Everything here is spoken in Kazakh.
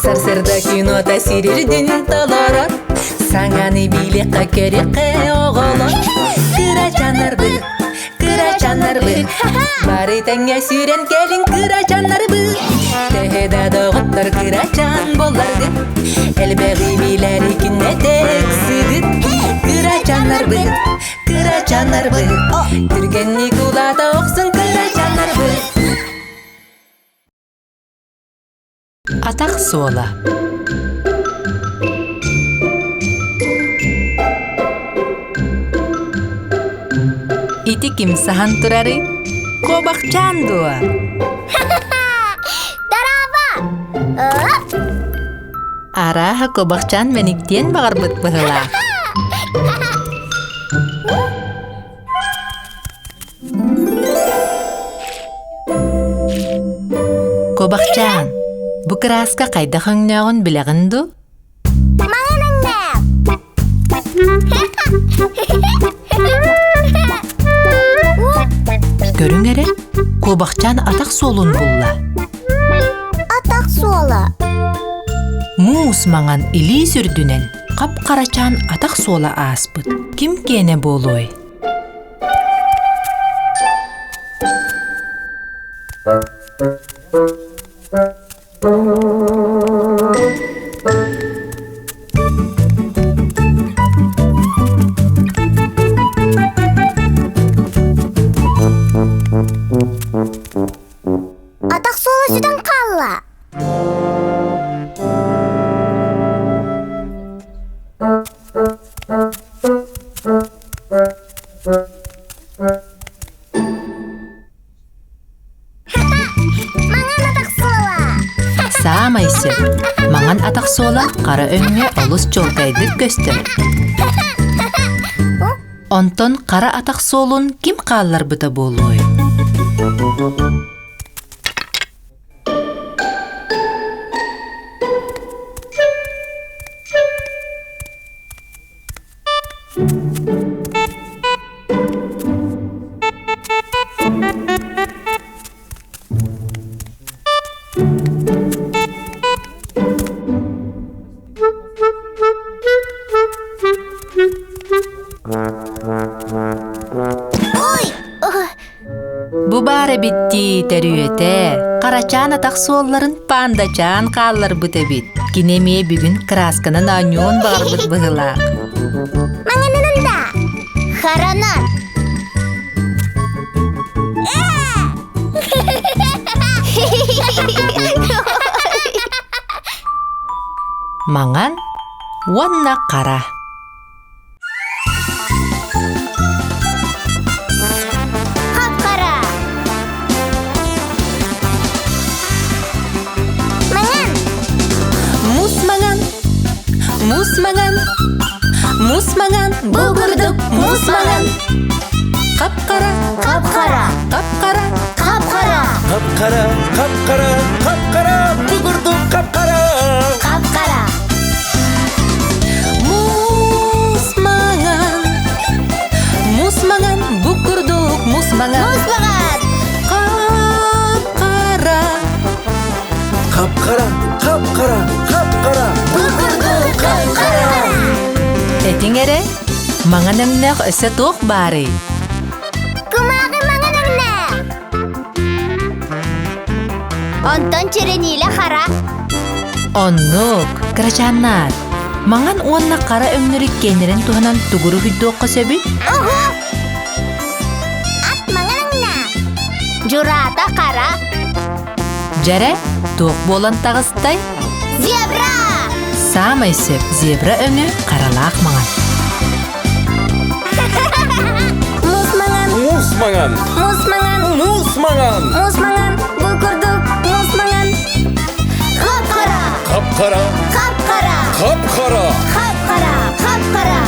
Сарсырда кино тәсирирдин толорот, саңаны биликка керекке оголот. Кырачанарбы, бары тәңе сүрен келин кырачанарбы. Техеда доғыттар кырачан боларды, элбеғи билери күнне тексидит. Кырачанарбы, түргенни кулата оқсын кырачанарбы. Атақ суола. Ити ким сахан турары? Кобақчан дуа. Тараба! Араха кобақчан меніктен бағар бұт бұғыла. Кобақчан, бұ краска қайда қыңнағын біліғінду? Маңанаңнақ! Көріңері, кобақчан атақ солын бұлла. Атақ суола. Муус маңан илі сүрдінен, қап қарачан атақ сола аспыт. Ким кене болой? Атақ суола сүден қалла. Маңан атақ суола. Саамайсы, маңан атақ сола қара өңге олыс жолгайдық көстір. Онтон қара атақ солын ким қаллар бұта болуы? Бұ бары бітті тәрүйеті, қарачан атақ солларын пандачан қаллар бұта бит. Кинеме бүгін красканын аньон бағар бұт бұғылақ. Маңанынында. Харанан. Маңан, уанна қара. Қап-қара. Маңан. Мус маңан, бұғырдық мус маңан. Қап-қара, Қап-қара. қап-қара. Қап-қара. Қап-қара, бұғырды қап-қара. Қап-қара. Мус маңан, бұғырдық мус маңан. Мус маңан. Қап-қара. Қап-қара, Бұғырды қап-қара. Этиңере, маңаныңнақ өсі тоқ бары. Кумағы маңаныңна. Онтон черениле қара. Оннук, крачаннар. Маңан уанна қара өңнірік кенерін туғынан тұғыры хүдді сөбі? Ого! Ат маңаныңна. Журата қара. Жәрі, тоқ болан тағыстай. Зебра! Самай сөп, зебра өңі қаралақ маңан. Мус маңан. Мус маңан. Бұғырдық мус маңан. Қап-қара. Қап-қара. Қап-қара. Қап-қара. Қап-қара. Қап-қара.